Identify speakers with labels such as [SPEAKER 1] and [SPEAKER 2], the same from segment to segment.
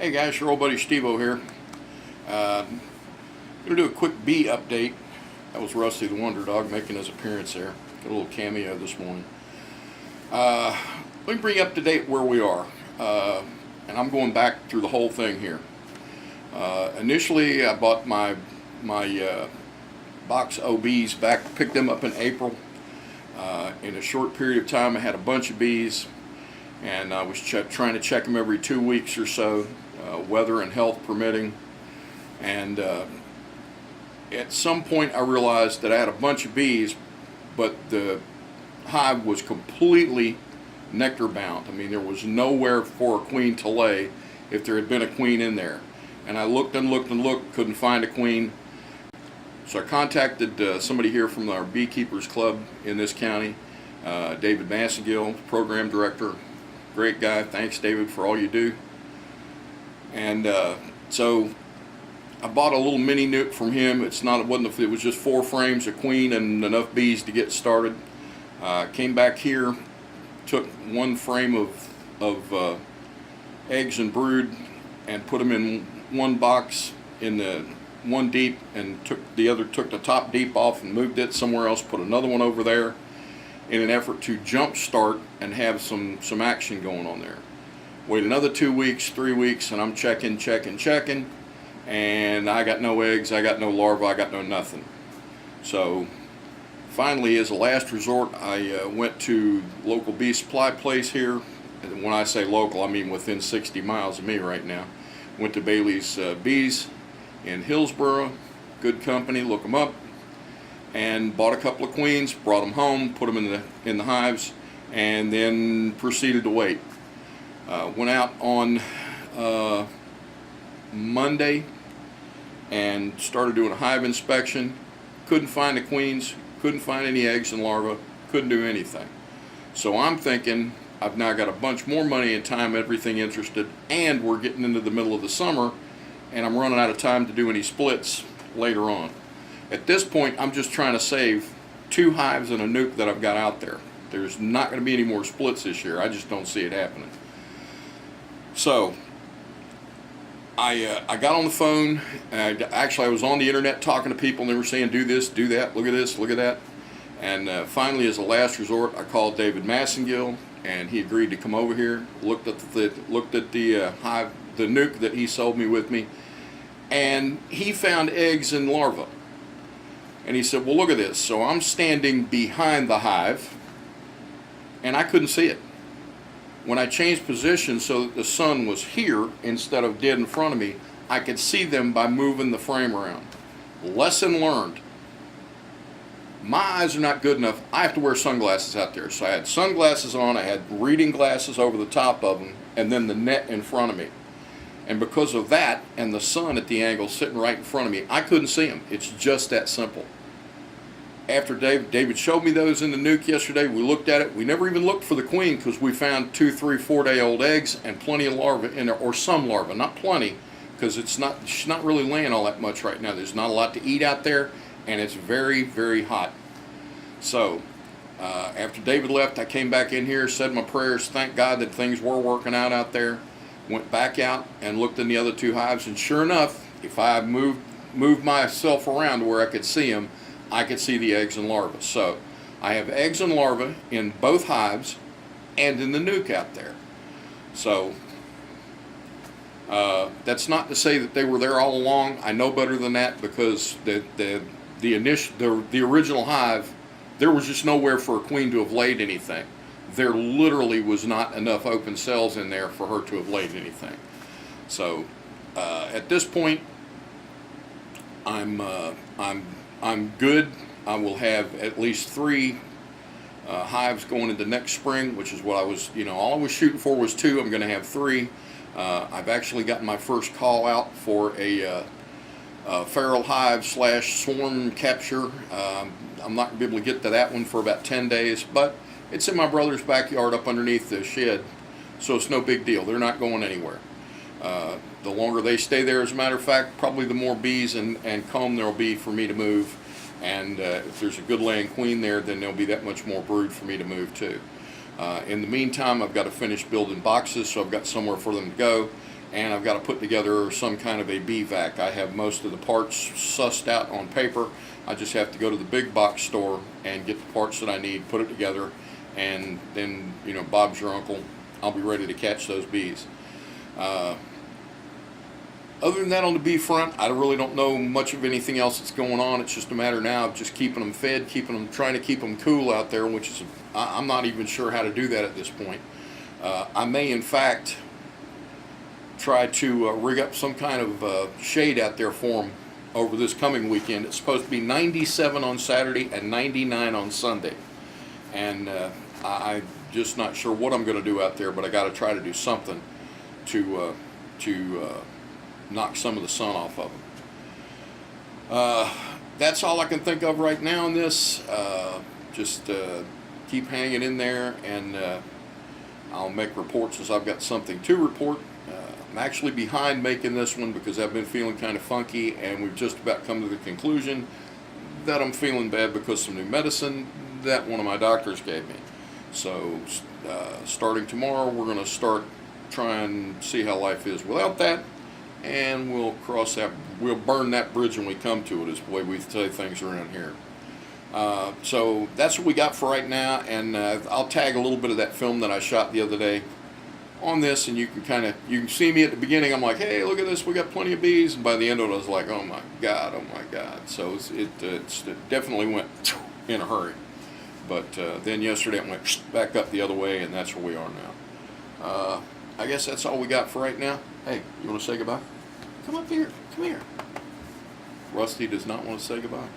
[SPEAKER 1] Hey guys, your old buddy Steve-O here. I'm going to do a quick bee update. That was Rusty the Wonder Dog making his appearance there. Got a little cameo this morning. Let me bring you up to date where we are. And I'm going back through the whole thing here. Initially, I bought my box OBs back, picked them up in April. In a short period of time, I had a bunch of bees, and I was trying to check them every 2 weeks or so, weather and health permitting. And at some point I realized that I had a bunch of bees, but the hive was completely nectar bound. I mean, there was nowhere for a queen to lay if there had been a queen in there. And I looked and looked and looked, couldn't find a queen. So I contacted somebody here from our beekeepers club in this county, David Massengill, program director. Great guy. Thanks, David, for all you do. And so I bought a little mini nuke from him. It was just 4 frames, a queen, and enough bees to get started. Came back here, took 1 frame of eggs and brood, and put them in 1 box in the 1 deep, and took the top deep off and moved it somewhere else. Put another one over there in an effort to jump start and have some action going on there. Wait another 2 weeks, 3 weeks, and I'm checking, and I got no eggs, I got no larvae, I got no nothing. So finally, as a last resort, I went to local bee supply place here. And when I say local, I mean within 60 miles of me right now. Went to Bailey's Bees in Hillsboro. Good company, look them up. And bought a couple of queens, brought them home, put them in the hives, and then proceeded to wait. Went out on Monday and started doing a hive inspection. Couldn't find the queens, couldn't find any eggs and larvae, couldn't do anything. So I'm thinking I've now got a bunch more money and time, everything interested, and we're getting into the middle of the summer, and I'm running out of time to do any splits later on. At this point, I'm just trying to save 2 hives and a nuke that I've got out there. There's not going to be any more splits this year. I just don't see it happening. So I got on the phone. Actually, I was on the internet talking to people, and they were saying, do this, do that, look at this, look at that. And finally, as a last resort, I called David Massengill, and he agreed to come over here. Looked at the hive, the nuke that he sold me with me, and he found eggs and larvae. And he said, well, look at this. So I'm standing behind the hive, and I couldn't see it. When I changed position so that the sun was here instead of dead in front of me, I could see them by moving the frame around. Lesson learned. My eyes are not good enough. I have to wear sunglasses out there. So I had sunglasses on, I had reading glasses over the top of them, and then the net in front of me. And because of that, and the sun at the angle sitting right in front of me, I couldn't see them. It's just that simple. After David showed me those in the nuke yesterday, we looked at it. We never even looked for the queen because we found 2, 3, 4 day old eggs and plenty of larvae in there, or some larvae, not plenty, because she's not really laying all that much right now. There's not a lot to eat out there, and it's very, very hot. So after David left, I came back in here, said my prayers, thank God that things were working out there. Went back out and looked in the other 2 hives, and sure enough, if I moved myself around to where I could see them, I could see the eggs and larvae. So I have eggs and larvae in both hives and in the nuke out there. So that's not to say that they were there all along. I know better than that, because the original hive, there was just nowhere for a queen to have laid anything. There literally was not enough open cells in there for her to have laid anything. So at this point, I'm good. I will have at least 3 hives going into next spring, which is what I was, all I was shooting for was 2. I'm going to have 3. I've actually gotten my first call out for a feral hive / swarm capture. I'm not going to be able to get to that one for about 10 days, but it's in my brother's backyard up underneath the shed, so it's no big deal. They're not going anywhere. The longer they stay there, as a matter of fact, probably the more bees and comb there will be for me to move. And if there's a good laying queen there, then there'll be that much more brood for me to move too. In the meantime, I've got to finish building boxes, so I've got somewhere for them to go. and I've got to put together some kind of a bee vac. I have most of the parts sussed out on paper. I just have to go to the big box store and get the parts that I need, put it together, and then, you know, Bob's your uncle. I'll be ready to catch those bees. Other than that, on the bee front, I really don't know much of anything else that's going on. It's just a matter now of just keeping them fed, trying to keep them cool out there, which is, I'm not even sure how to do that at this point. I may, in fact, try to rig up some kind of shade out there for them over this coming weekend. It's supposed to be 97 on Saturday and 99 on Sunday. And I'm just not sure what I'm going to do out there, but I got to try to do something to knock some of the sun off of them. That's all I can think of right now in this. Just keep hanging in there, and I'll make reports as I've got something to report. I'm actually behind making this one because I've been feeling kind of funky, and we've just about come to the conclusion that I'm feeling bad because of some new medicine that one of my doctors gave me. So starting tomorrow, we're going to start trying to see how life is without that, and we'll burn that bridge when we come to it, is the way we say things around here. So that's what we got for right now, and I'll tag a little bit of that film that I shot the other day on this, and you can see me at the beginning. I'm like, hey, look at this, we got plenty of bees, and by the end of it I was like, oh my god. So it definitely went in a hurry, but then yesterday it went back up the other way, and that's where we are now. I guess that's all we got for right now. Hey, you want to say goodbye? Come up here, come here. Rusty does not want to say goodbye.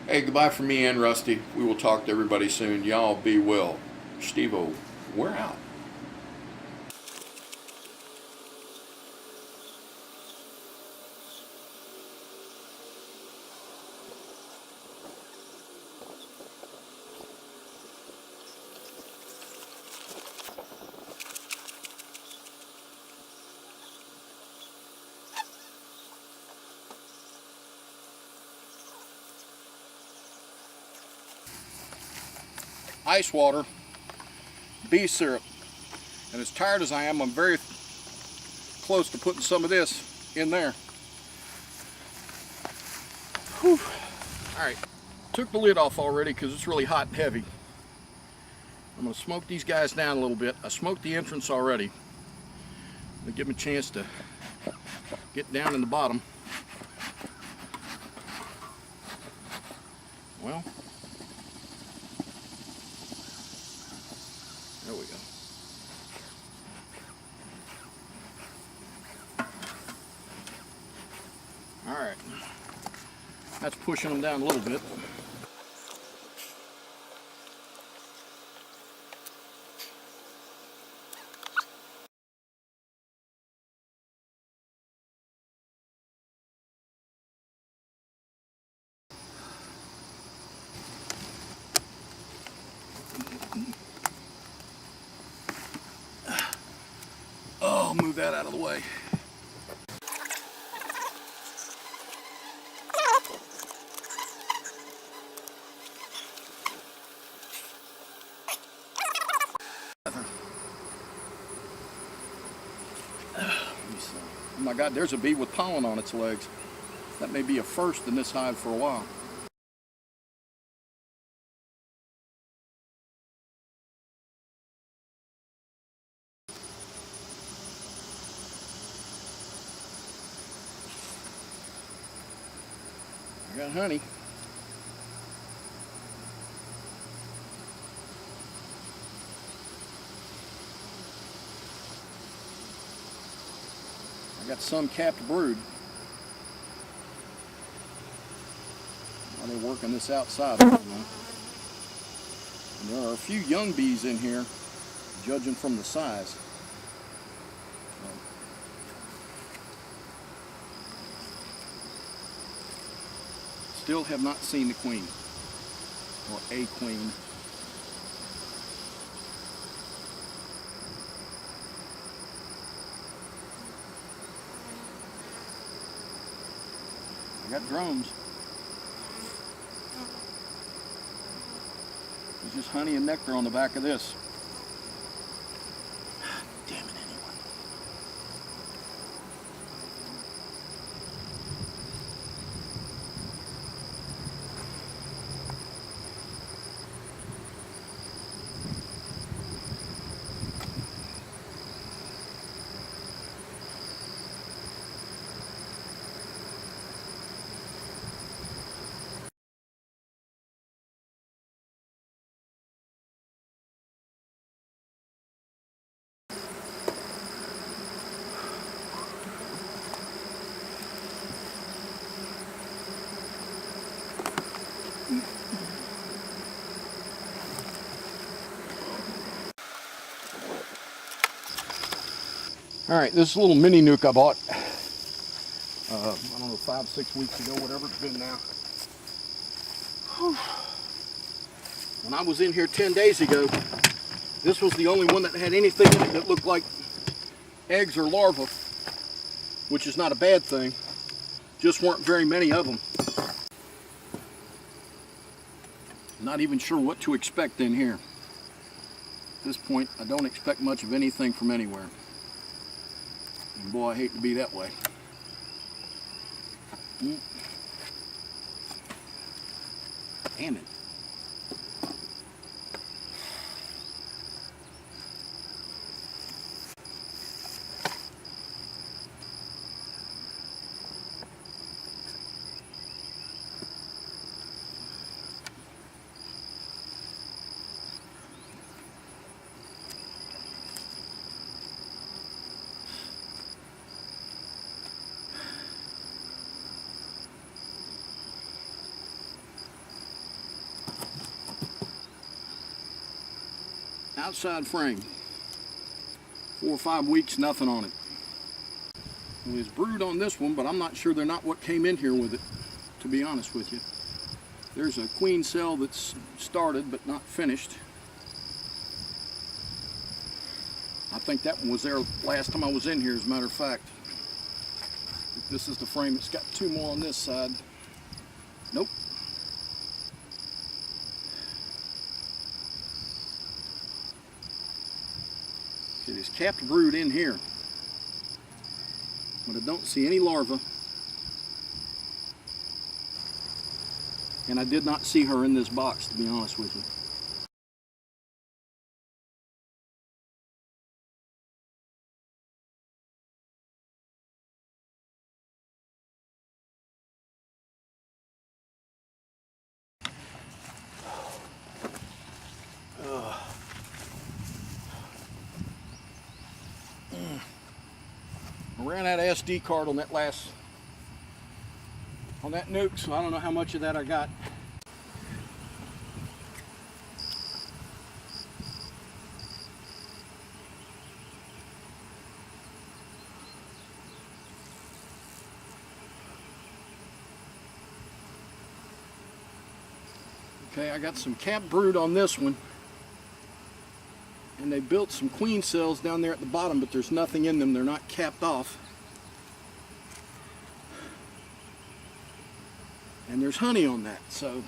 [SPEAKER 1] Hey, goodbye from me and Rusty. We will talk to everybody soon. Y'all be well. Steve-O, we're out. Ice water, bee syrup, and as tired as I am, I'm very close to putting some of this in there. Whew. All right, took the lid off already because it's really hot and heavy. I'm going to smoke these guys down a little bit. I smoked the entrance already. I'm going to give them a chance to get down in the bottom. Well, there we go. All right, that's pushing them down a little bit. Oh, move that out of the way. Oh my God, there's a bee with pollen on its legs. That may be a first in this hive for a while. I got honey. I got some capped brood. Are they working this outside? I don't know. And there are a few young bees in here, judging from the size. Still have not seen the queen, or a queen. I got drones. There's just honey and nectar on the back of this. All right, this little mini nuke I bought, I don't know, 5-6 weeks ago, whatever it's been now. Whew. When I was in here 10 days ago, this was the only one that had anything in it that looked like eggs or larvae, which is not a bad thing. Just weren't very many of them. Not even sure what to expect in here. At this point, I don't expect much of anything from anywhere. And boy, I hate to be that way. Damn it. Outside frame, 4 or 5 weeks, nothing on it. It was brood on this one, but I'm not sure they're not what came in here with it, to be honest with you. There's a queen cell that's started but not finished. I think that one was there last time I was in here, as a matter of fact. This is the frame. It's got 2 more on this side. Nope. It is capped brood in here, but I don't see any larvae, and I did not see her in this box, to be honest with you. I ran out of SD card on that nuke, so I don't know how much of that I got. Okay, I got some cap brood on this one, and they built some queen cells down there at the bottom, but there's nothing in them. They're not capped off. And there's honey on that, so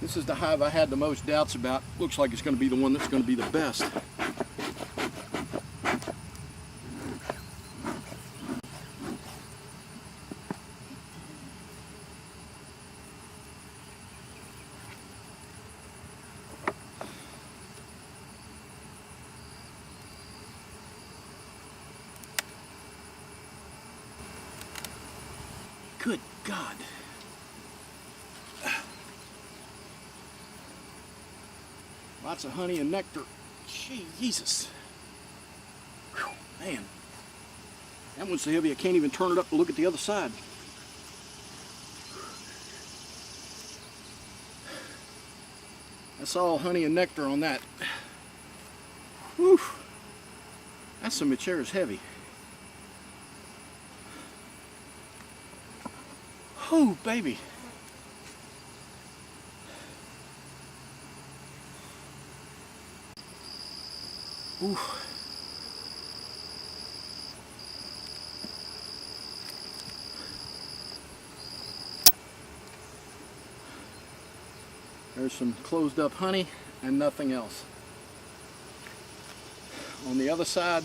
[SPEAKER 1] this is the hive I had the most doubts about. Looks like it's going to be the one that's going to be the best. Good God. Lots of honey and nectar. Jesus. Whew, man. That one's so heavy I can't even turn it up to look at the other side. That's all honey and nectar on that. Whew. That's some Macheras heavy. Oh, baby. Ooh. There's some closed up honey and nothing else. On the other side,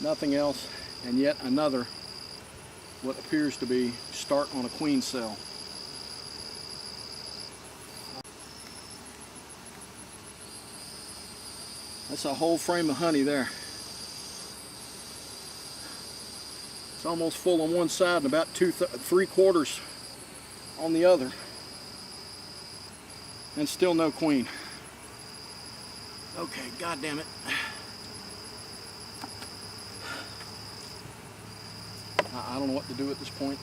[SPEAKER 1] nothing else, and yet another what appears to be start on a queen cell. That's a whole frame of honey there. It's almost full on one side and about 3/4 on the other. And still no queen. Okay, God damn it. I don't know what to do at this point.